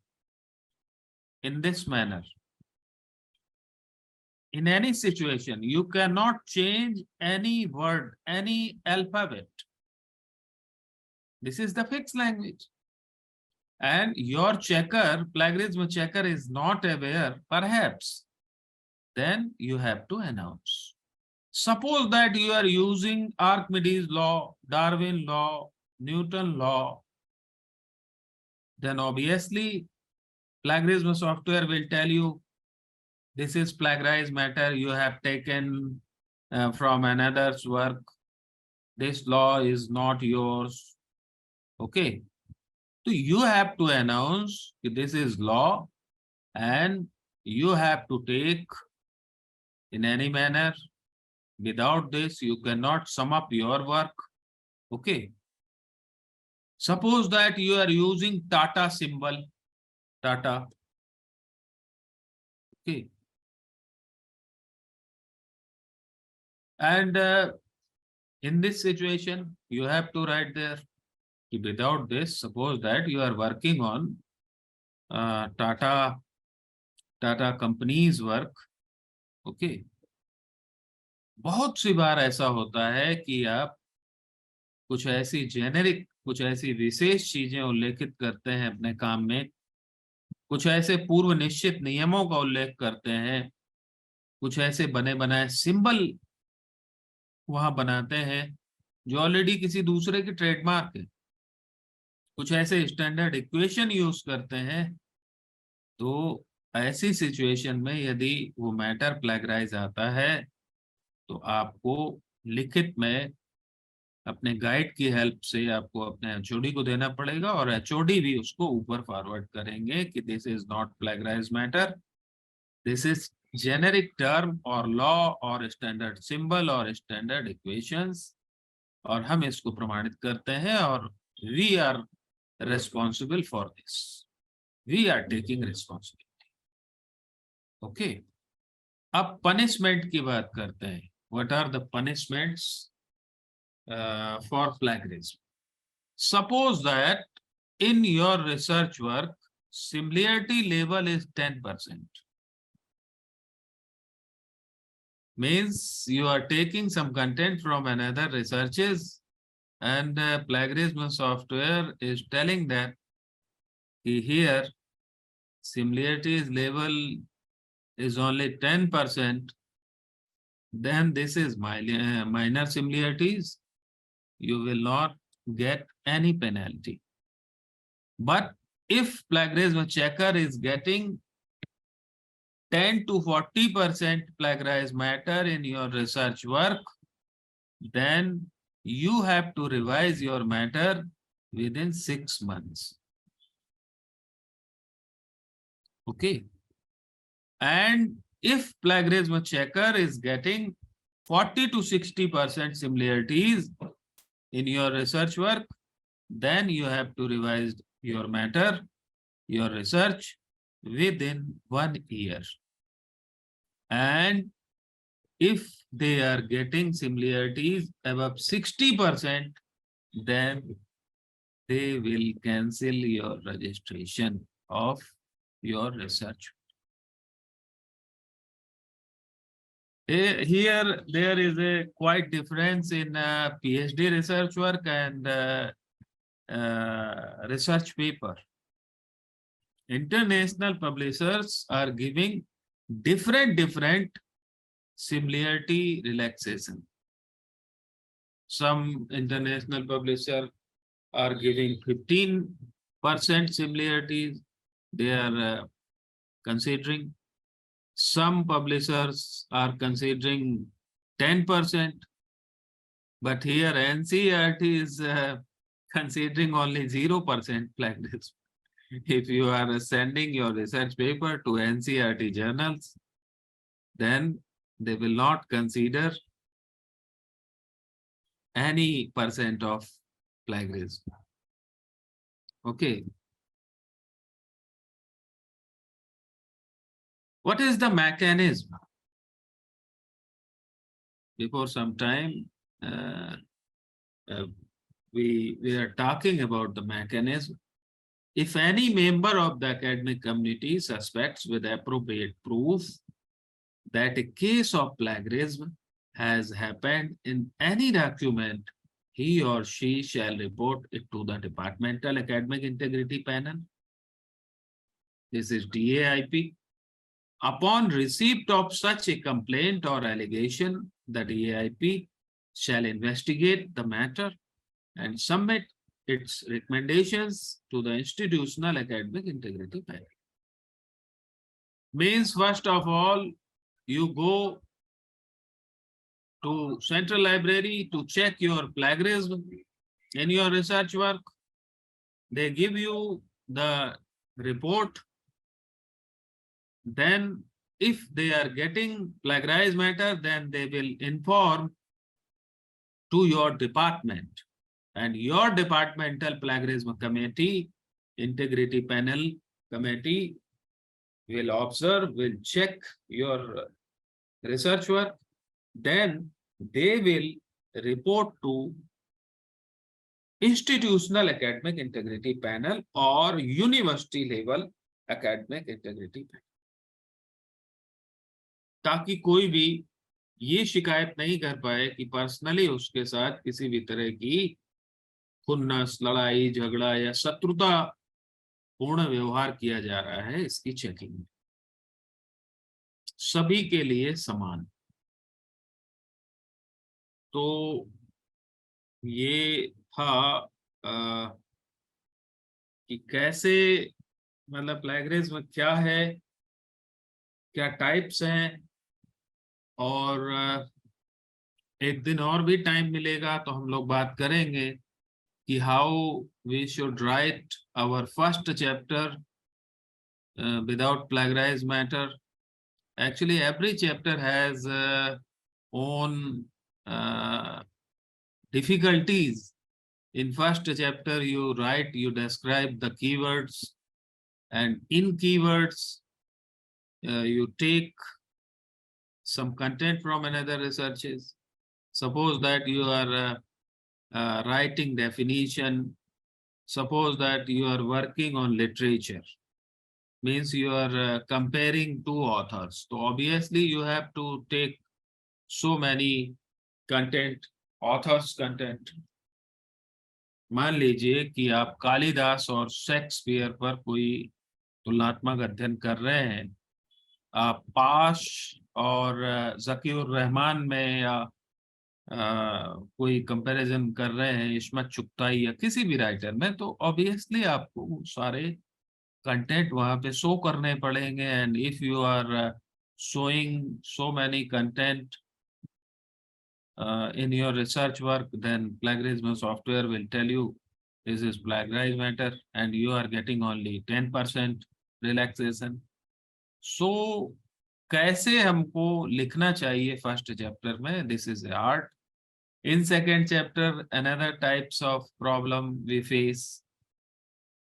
in this manner. In any situation, you cannot change any word, any alphabet. This is the fixed language. And your checker, plagiarism checker, is not aware, perhaps, then you have to announce. Suppose that you are using Archimedes law, Darwin law, Newton law, then obviously plagiarism software will tell you this is plagiarized matter you have taken from another's work. This law is not yours. Okay. So you have to announce this is law and you have to take in any manner. Without this, you cannot sum up your work. Okay. Suppose that you are using Tata symbol, Tata. Okay. And in this situation, you have to write there. Without this, suppose that you are working on Tata company's work. Okay. बहुत सी बार ऐसा होता है कि आप कुछ ऐसी generic कुछ ऐसी विशेष चीजें उल्लेखित करते हैं अपने काम में, कुछ ऐसे पूर्व निश्चित नियमों का उल्लेख करते हैं, कुछ ऐसे बने बनाए सिंबल वहां बनाते हैं जो ऑलरेडी किसी दूसरे की ट्रेडमार्क है, कुछ ऐसे स्टैंडर्ड इक्वेशन यूज करते हैं। तो ऐसी सिचुएशन में यदि वो मैटर प्लेगराइज आता है तो आपको लिखित में अपने गाइड की हेल्प से आपको अपने एचओडी को देना पड़ेगा, और एचओडी भी उसको ऊपर फॉरवर्ड करेंगे कि this is not plagiarise matter, this is generic term और लॉ और स्टैंडर्ड सिंबल और स्टैंडर्ड इक्वेशंस, और हम इसको प्रमाणित करते हैं और we are responsible for this, we are taking responsibility. Okay, अब पनिशमेंट की बात करते हैं। What are the punishments for plagiarism? Suppose that in your research work, similarity level is 10%. Means you are taking some content from another researches, and plagiarism software is telling that here similarity level is only 10%. Then this is minor similarities. You will not get any penalty. But if plagiarism checker is getting 10 to 40% plagiarized matter in your research work, then you have to revise your matter within 6 months. Okay. And if plagiarism checker is getting 40 to 60% similarities in your research work, then you have to revise your matter, your research within 1 year. And if they are getting similarities above 60%, then they will cancel your registration of your research. Here, there is a quite difference in PhD research work and research paper. International publishers are giving different similarity relaxation. Some international publishers are giving 15% similarities. They are considering. Some publishers are considering 10%, but here NCERT is considering only 0% plagiarism. If you are sending your research paper to NCERT journals, then they will not consider any percent of plagiarism. Okay. What is the mechanism? Before some time, we are talking about the mechanism. If any member of the academic community suspects with appropriate proof that a case of plagiarism has happened in any document, he or she shall report it to the Departmental Academic Integrity Panel. This is DAIP. Upon receipt of such a complaint or allegation, the DAIP shall investigate the matter and submit its recommendations to the Institutional Academic Integrity Panel. Means, first of all, you go to Central Library to check your plagiarism in your research work. They give you the report. Then if they are getting plagiarized matter, then they will inform to your department, and your departmental plagiarism committee, integrity panel committee will observe, will check your research work. Then they will report to Institutional Academic Integrity Panel or University Level Academic Integrity Panel, ताकि कोई भी ये शिकायत नहीं कर पाए कि personally उसके साथ किसी भी तरह की खुन्नस, लड़ाई झगड़ा या शत्रुता पूर्ण व्यवहार किया जा रहा है इसकी चेकिंग में, सभी के लिए समान। तो ये था कि कैसे, मतलब प्लेगरिज्म क्या है, क्या टाइप्स हैं, और एक दिन और भी टाइम मिलेगा तो हम लोग बात करेंगे कि how we should write our first chapter without plagiarized matter. Actually, every chapter has own uh, difficulties. In first chapter, you write, you describe the keywords, and in keywords, you take some content from another researches. Suppose that you are writing definition. Suppose that you are working on literature. Means you are comparing two authors. So obviously you have to take so many content, authors content. मान लीजिए कि आप कालिदास और Shakespeare पर कोई तुलनात्मक अध्ययन कर रहे हैं, आप पाश और जकीउर रहमान में या कोई कंपैरिजन कर रहे हैं इस्मत चुगताई या किसी भी राइटर में, तो ऑब्वियसली आपको सारे कंटेंट वहां पे शो करने पड़ेंगे। And if you are showing so many content in your research work, then plagiarism software will tell you this is plagiarized matter and you are getting only 10% relaxation. So कैसे हमको लिखना चाहिए फर्स्ट चैप्टर में, this is art. In second chapter, another types of problem we face.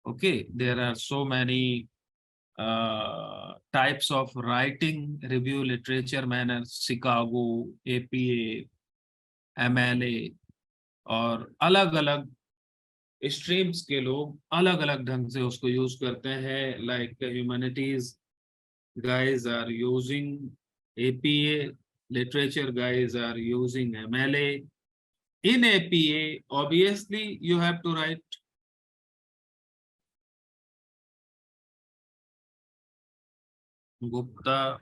Okay, there are so many types of writing review literature manners, Chicago, APA, MLA, और अलग अलग streams के लोग अलग अलग ढंग से उसको यूज करते हैं। Like humanities guys are using APA, literature guys are using MLA. In APA, obviously you have to write Gupta,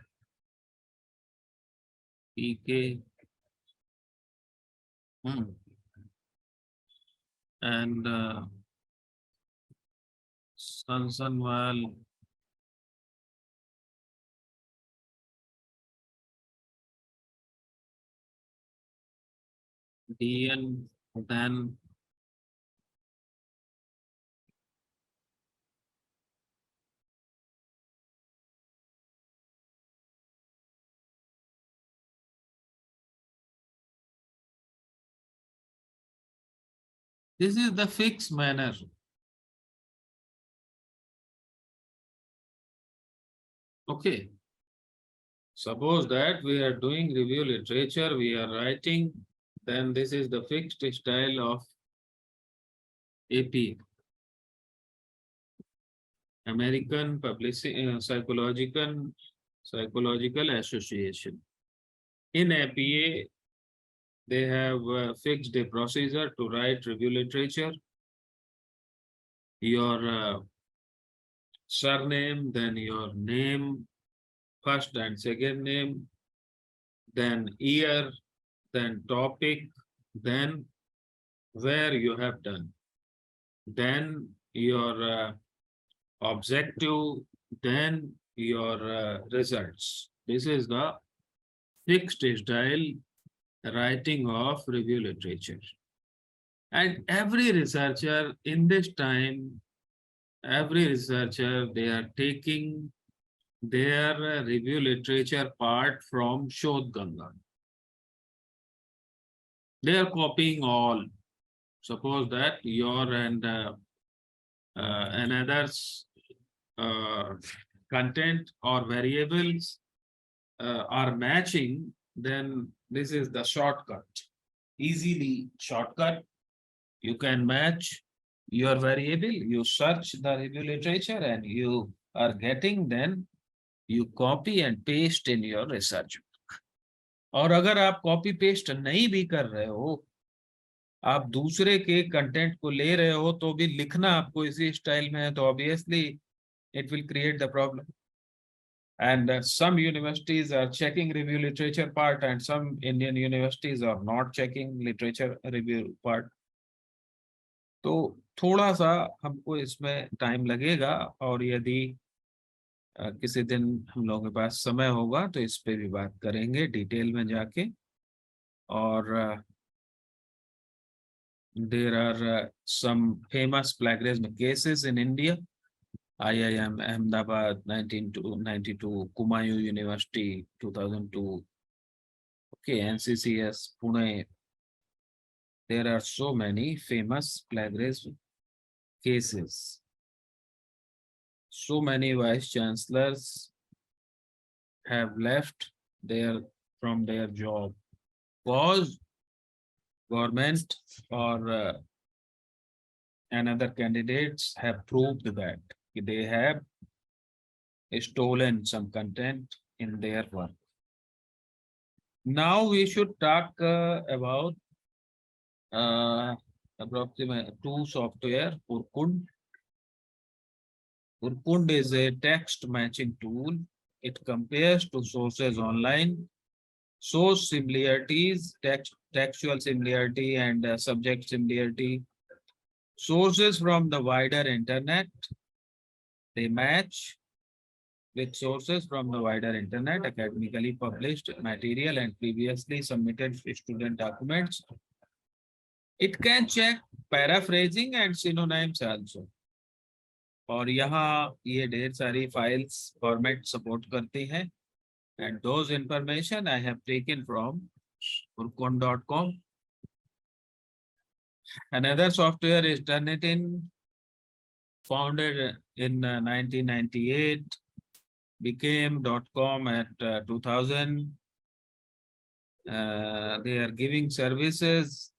PK, and Sansanwal, DN, then this is the fixed manner. Okay. Suppose that we are doing review literature, we are writing, then this is the fixed style of AP, American Psychological Association. In APA, they have fixed a procedure to write review literature. Your surname, then your name, first and second name, then year, then topic, then where you have done, then your objective, then your results. This is the fixed style writing of review literature. And every researcher in this time, every researcher, they are taking their review literature part from Shodh Ganga. They are copying all. Suppose that your and another's content or variables are matching, then this is the shortcut. Easily shortcut. You can match your variable, you search the review literature and you are getting, then you copy and paste in your research. और अगर आप copy paste नहीं भी कर रहे हो आप दूसरे के कंटेंट को ले रहे हो तो भी लिखना आपको इसी स्टाइल में है, तो obviously it will create the problem. And some universities are checking review literature part, and some Indian universities are not checking literature review part. तो थोड़ा सा हमको इसमें टाइम लगेगा, और यदि किसी दिन हम लोगों के पास समय होगा तो इस पे भी बात करेंगे डिटेल में जाके। और there are some famous plagiarism cases in India. IIM Ahmedabad 1992, Kumayu University 2002, okay, NCCS Pune. There are so many famous plagiarism cases. So many vice chancellors have left from their job because government or another candidates have proved that they have stolen some content in their work. Now we should talk about approximate two software. Urkund is a text matching tool. It compares to sources online, shows similarities, textual similarity and subject similarity, sources from the wider internet. They match with sources from the wider internet, academically published material and previously submitted student documents. It can check paraphrasing and synonyms also. और यहाँ ये ढेर सारी files format support करती हैं, and those information I have taken from urkund.com. Another software is Turnitin, founded in 1998, became .com at 2000. They are giving services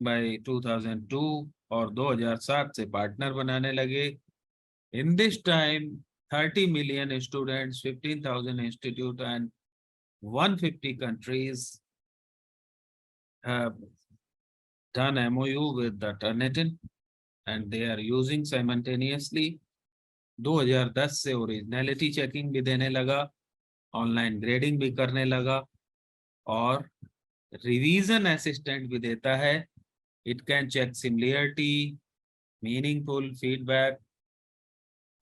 by 2002 और 2007 से partner बनाने लगे. In this time, 30 million students, 15,000 institutes, and 150 countries have done MOU with the Turnitin, and they are using simultaneously. 2010 से originality checking भी देने लगा, online grading भी करने लगा, और रिवीजन असिस्टेंट भी देता है. It can check similarity, meaningful feedback,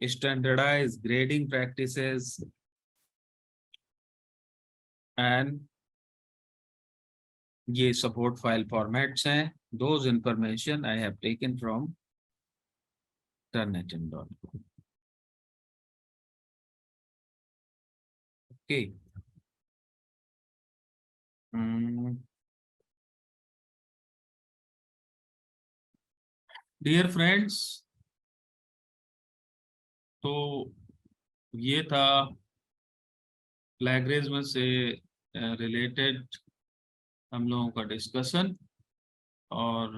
standardise grading practices, and ये सपोर्ट फाइल फॉर्मेट्स हैं. Those information I have taken from turnitin.com. Okay. Dear friends, तो ये था प्लैगियरिज्म से रिलेटेड हम लोगों का डिस्कशन. और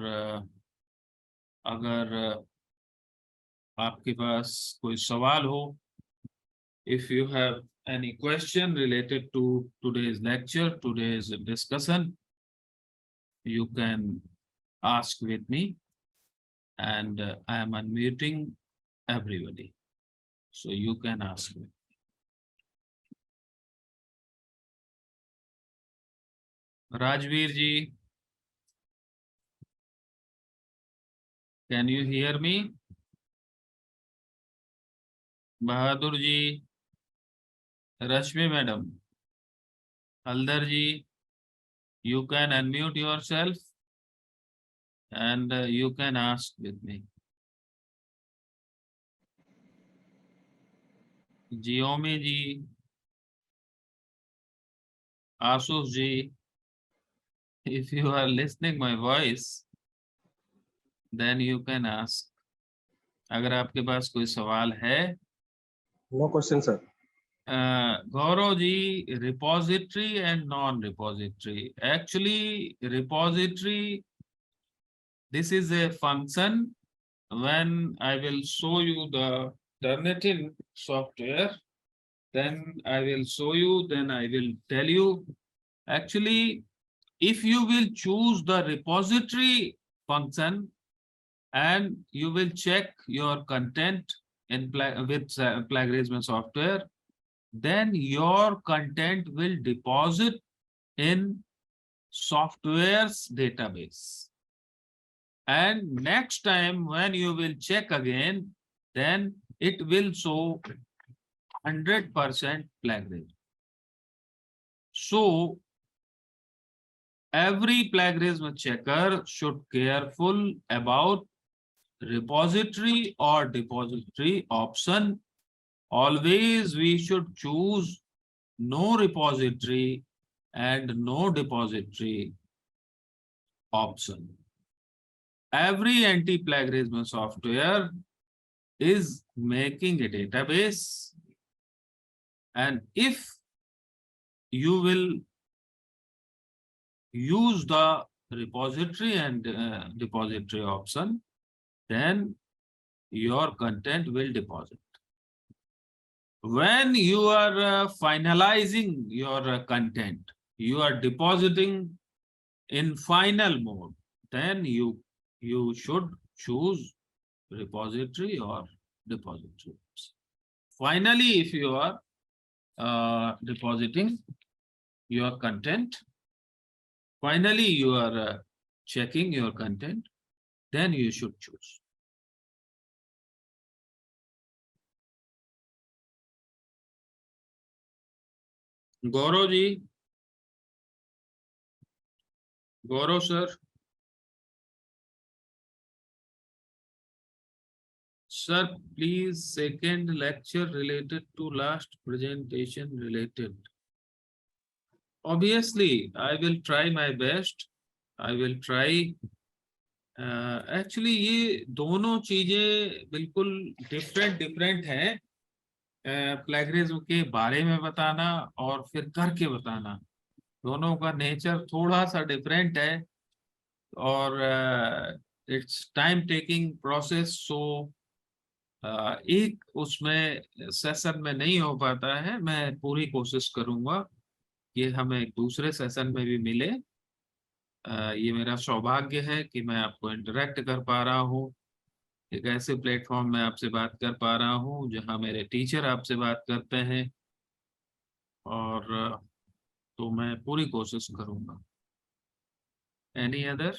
अगर आपके पास कोई सवाल हो, if you have any question related to today's lecture, today's discussion, you can ask with me, and I am unmuting everybody, so you can ask me. Rajveer ji, can you hear me? Bahadur ji, Rashmi madam, Haldar ji, you can unmute yourself and you can ask with me. Jiomi ji, Asush ji, if you are listening my voice, then you can ask. अगर आपके पास कोई सवाल है. No question, sir. Gaurav ji, repository and non-repository. Actually, repository, this is a function. When I will show you the Turnitin software, then I will show you, then I will tell you. Actually, if you will choose the repository function and you will check your content in with plagiarism software, then your content will deposit in software's database. And next time when you will check again, then it will show 100% plagiarism. So every plagiarism checker should careful about repository or depository option. Always we should choose no repository and no depository option. Every anti-plagiarism software is making a database, and if you will use the repository and depository option, then your content will deposit. When you are finalizing your content, you are depositing in final mode, then you should choose repository or depository. Finally, if you are depositing your content, finally you are checking your content, then you should choose. Gaurav ji, Gaurav sir. Sir, please, second lecture related to last presentation related. Obviously, I will try my best. I will try. Actually, ये दोनों चीजें बिल्कुल different हैं. Plagiarism के बारे में बताना और फिर करके बताना, दोनों का नेचर थोड़ा सा डिफरेंट है और इट्स टाइम टेकिंग प्रोसेस. सो एक उसमें सेशन में नहीं हो पाता है. मैं पूरी कोशिश करूंगा कि हम एक दूसरे सेशन में भी मिले. ये मेरा सौभाग्य है कि मैं आपको इंटरेक्ट कर पा रहा हूँ, एक ऐसे प्लेटफॉर्म में आपसे बात कर पा रहा हूँ जहाँ मेरे टीचर आपसे बात करते हैं, और तो मैं पूरी कोशिश करूंगा. Any other?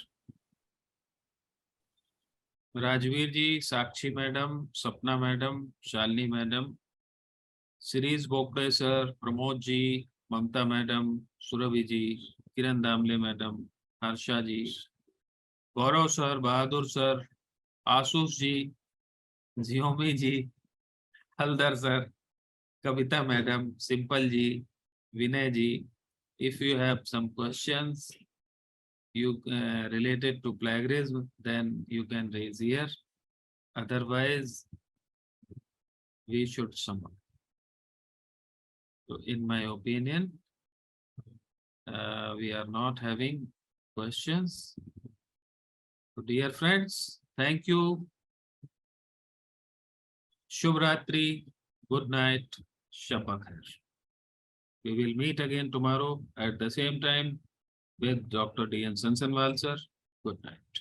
Rajveer ji, Sakshi madam, Sapna madam, Shalini madam, Shirish Bogade sir, Pramod ji, Mamta madam, Surbhi ji, Kiran Damle madam, Harsha ji, Gaurav sir, Bahadur sir, Ashish ji, जियोमी ji, Haldar sir, Kavita madam, Simple ji, Vinay ji. If you have some questions you related to plagiarism, then you can raise here. Otherwise, we should sum up. So, in my opinion, we are not having questions. So, dear friends, thank you. Shubh Ratri, good night, Shabba Khair. We will meet again tomorrow at the same time with Dr. D. N. Sansanwal sir. Good night.